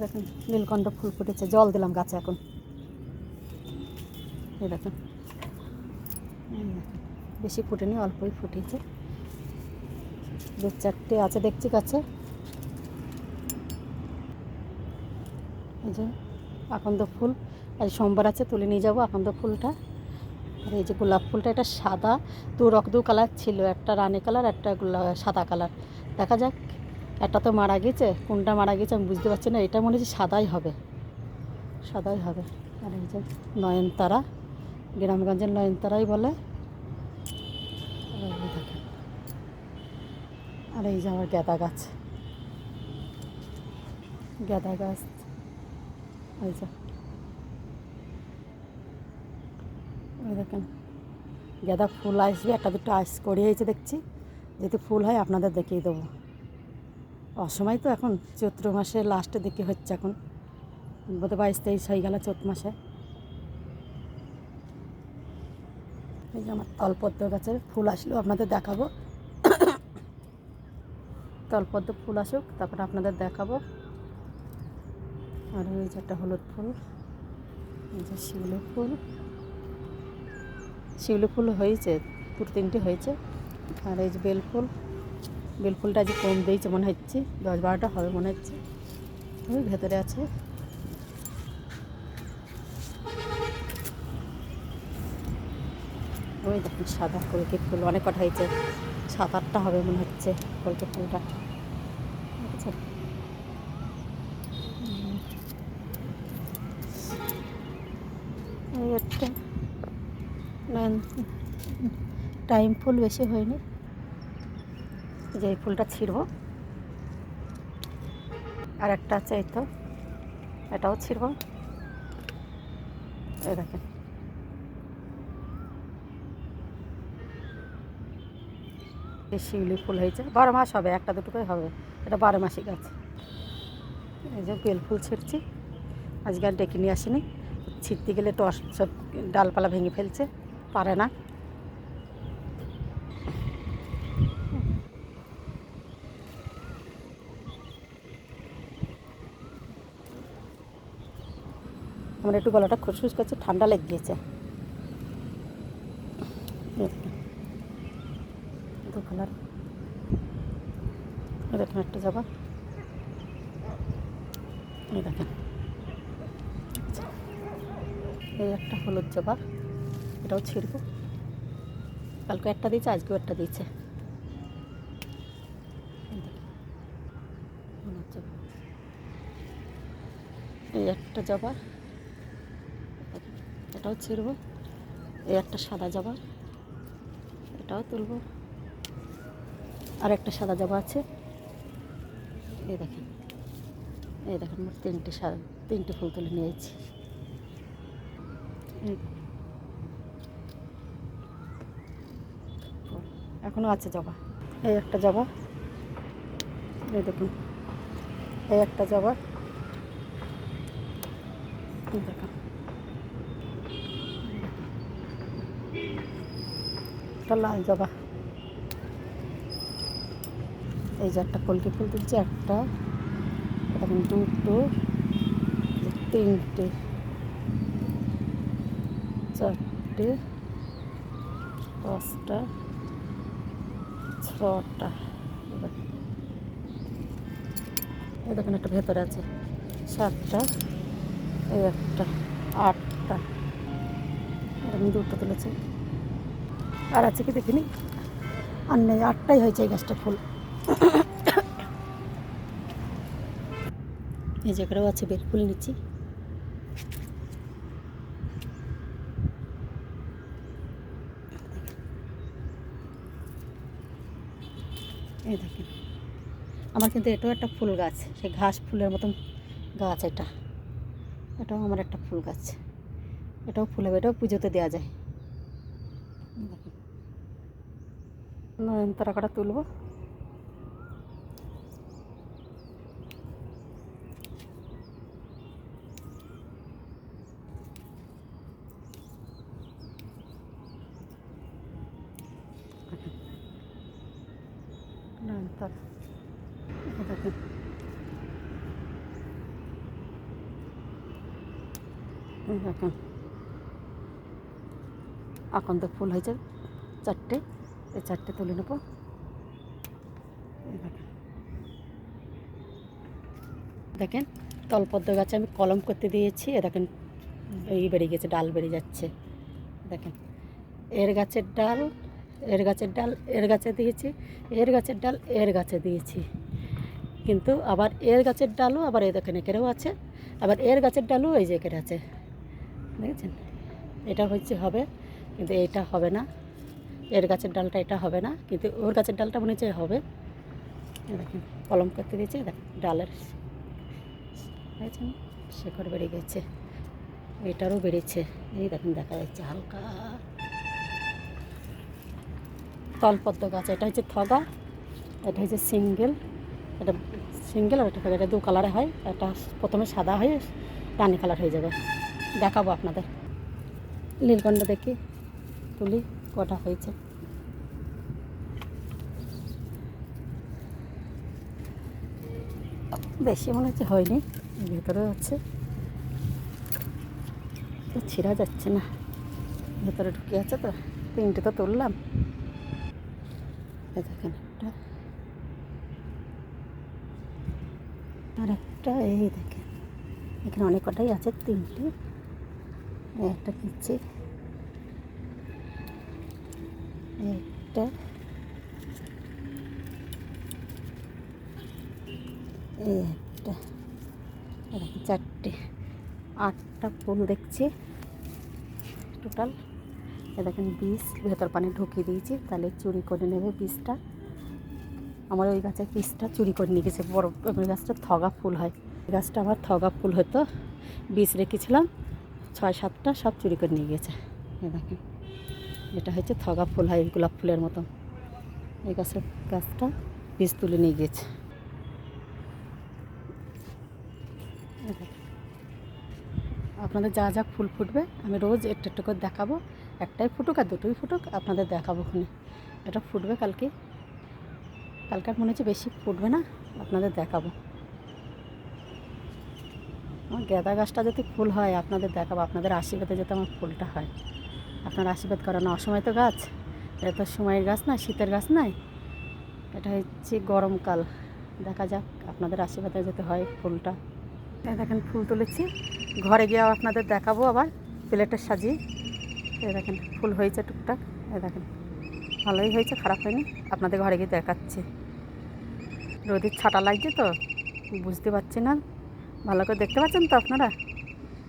দেখুন নীলকণ্ঠ ফুল ফুটেছে, জল দিলাম গাছে এখন। এই দেখুন বেশি ফুটেনি, অল্পই ফুটেছে, 2-4টে আছে দেখছি গাছে। এই যে আকন্দ ফুল, আজ সোমবার আছে, তুলে নিয়ে যাবো আকন্দ ফুলটা। আর এই যে গোলাপ ফুলটা, এটা সাদা, দু কালার ছিল, একটা রানী কালার, একটা সাদা কালার। দেখা যাক, একটা তো মারা গেছে, কোনটা মারা গেছে আমি বুঝতে পারছি না। এটা মনে হচ্ছে সাদাই হবে, সাদাই হবে। আর এই যে নয়নতারা, গ্রামগঞ্জের নয়নতারাই বলে। দেখেন, আর এই যে আমার গাঁদা গাছ, গাঁদা গাছ, এই যে ওই দেখেন গাঁদা ফুল আসবে, একটা দুটো করিয়েছে দেখছি। যদি ফুল হয় আপনাদের দেখিয়ে দেবো। অসময় তো এখন, চৈত্র মাসে লাস্টের দিকে হচ্ছে, এখন বোধহয় 22-23 হয়ে গেল চৈত্র মাসে। এই যে আমার তলপদ্ম গাছের ফুল আসলেও আপনাদের দেখাবো। তলপদ্ম ফুল আসুক, তারপরে আপনাদের দেখাবো। আর এই যে একটা হলুদ ফুল, এই যে শিউলি ফুল, শিউলি ফুল হয়েছে 2-3টে হয়েছে। আর এই যে বেলফুল, বেলফুলটা যে কম দিয়েছে মনে হচ্ছে, 10-12টা হবে মনে হচ্ছে, ওই ভেতরে আছে। ওই দেখুন সাদা কলকে ফুল, অনেক কটা হয়েছে, 7-8টা হবে মনে হচ্ছে কলকে ফুলটা। আচ্ছা, এই একটা টাইম ফুল বেশি হয়নি। যে এই ফুলটা ছিঁড়ব, আর একটা আছে এই তো, এটাও ছিঁড়ব। এই দেখেন এই শিউলি ফুল হয়েছে, 12 মাস হবে, একটা দুটোই হবে, এটা 12 মাসি গাছ। এই যে বেল ফুল ছিঁড়ছি, আজকে আর ডেকে নিয়ে আসিনি, ছিঁড়তে গেলে তো সব ডালপালা ভেঙে ফেলছে, পারে না। আমার একটু গলাটা খুসখুস করছে, ঠান্ডা লেগে গিয়েছে। দু কালার, দেখেন একটা জবা, এই দেখেন এই একটা হলুদ জবা, এটাও ছিঁড়বো। কালকে একটা দিয়েছে, আজকেও একটা দিয়েছে। এই একটা জবা, এটাও ছিঁড়বো। এই একটা সাদা জবা, এটাও তুলবো। আর একটা সাদা জবা আছে, এই দেখেন, এই দেখেন মোট 3টে ফুল তুলে নিয়েছি। এখনও আছে জবা, এই একটা জবা, এই দেখুন এই একটা জবা, দেখুন একটা লাল জবা। এই যে একটা কলকে ফুল তুলছে, একটা, এখন 2টো, 3টে, 4টে, 5টা, 6টা। এই দেখুন একটা ভেতরে আছে, 7টা, এই একটা, 8টা, আমি 2টো তুলেছি। আর আছে কি দেখিনি, আর নেই, 8টাই হয়েছে এই গাছটা ফুল। এই জায়গাটাও আছে বেল ফুল নিচ্ছি। এই দেখেন আমার কিন্তু এটাও একটা ফুল গাছ, সেই ঘাস ফুলের মতন গাছ, এটাও আমার একটা ফুল গাছ, এটাও ফুল হবে, এটাও পুজোতে দেওয়া যায়। দেখেন নয়নতারা কটা তুলবো। নয়নতারা দেখেন, দেখুন আকন্দ ফুল হয়েছে 4টে, এই 4টে তুলে নেব। দেখেন তলপদ্ম গাছে আমি কলম করতে দিয়েছি, দেখেন এই বেরিয়ে গেছে, ডাল বেরিয়ে যাচ্ছে। দেখেন এর গাছের ডাল, এর গাছের ডাল এর গাছে দিয়েছি, এর গাছের ডাল এর গাছে দিয়েছি, কিন্তু আবার এর গাছের ডালও আবার এই দেখেন একেরেও আছে, আবার এর গাছের ডালও এই যে একের আছে, দেখেছেন? এটা হচ্ছে হবে, কিন্তু এটা হবে না, এর গাছের ডালটা এটা হবে না, কিন্তু ওর গাছের ডালটা মনে হচ্ছে হবে। দেখেন কলম করতে দিয়েছি, দেখেন ডালের দেখেছেন শেকড় বেড়ে গেছে, এটারও বেড়েছে, এই দেখেন দেখা যাচ্ছে হালকা। তলপদ্ম গাছ, এটা হচ্ছে থগা, এটা হচ্ছে সিঙ্গেল, এটা সিঙ্গেল আর এটা 2 কালারে হয়, এটা প্রথমে সাদা হয়ে রানি কালার হয়ে যাবে। দেখাবো আপনাদের। নীলকণ্ঠ দেখি তুলি কটা হয়েছে। বেশি মনে হচ্ছে হয়নি, ভেতরেও আছে, ছিঁড়া যাচ্ছে না, ভেতরে ঢুকে আছে তো। 3টে তো তুললাম, দেখেন একটা আর একটা, এই দেখেন এখানে অনেক কটাই আছে, 3টে, একটা কিনছি, একটা, এই একটা, দেখেন 4টে, 8টা ফুল দেখছি টোটাল। দেখেন বীজ ভেতর পানি ঢুকিয়ে দিয়েছি, তাহলে চুরি করে নেবে বীজটা। আমার ওই গাছের বীজটা চুরি করে নিয়ে গেছে, বড় ওই গাছটা থগা ফুল হয়, গাছটা আমার থগা ফুল হতো, বীজ রেখেছিলাম 6-7টা, সব চুরি করে নিয়ে গেছে। দেখেন এটা হচ্ছে থগা ফুল হয়, গোলাপ ফুলের মতো, এই গাছটা বীজ তুলে নিয়ে গেছে। আপনাদের যা যা ফুল ফুটবে আমি রোজ একটু একটু করে দেখাবো, একটাই ফুটুক আর দুটোই ফুটুক আপনাদের দেখাবো। ওখানে এটা ফুটবে কালকে, কালকে মনে হচ্ছে বেশি ফুটবে না, আপনাদের দেখাবো। আমার গাঁদা গাছটা যদি ফুল হয় আপনাদের দেখাবো, আপনাদের আশীর্বাদে যাতে আমার ফুলটা হয়। আপনার আশীর্বাদ করানো অসময় তো গাছ, এটা তো সময়ের গাছ না, শীতের গাছ নাই, এটা হচ্ছে গরমকাল। দেখা যাক আপনাদের আশীর্বাদে যাতে হয় ফুলটা। দেখেন ফুল তুলেছি, ঘরে গিয়েও আপনাদের দেখাবো, আবার প্লেটে সাজিয়ে। এই দেখেন ফুল হয়েছে টুকটাক, এই দেখেন ভালোই হয়েছে, খারাপ হয়নি, আপনাদের ঘরে গিয়ে দেখাচ্ছি। রোদের ছাটা লাগছে তো বুঝতে পারছি না, ভালো করে দেখতে পাচ্ছেন তো আপনারা।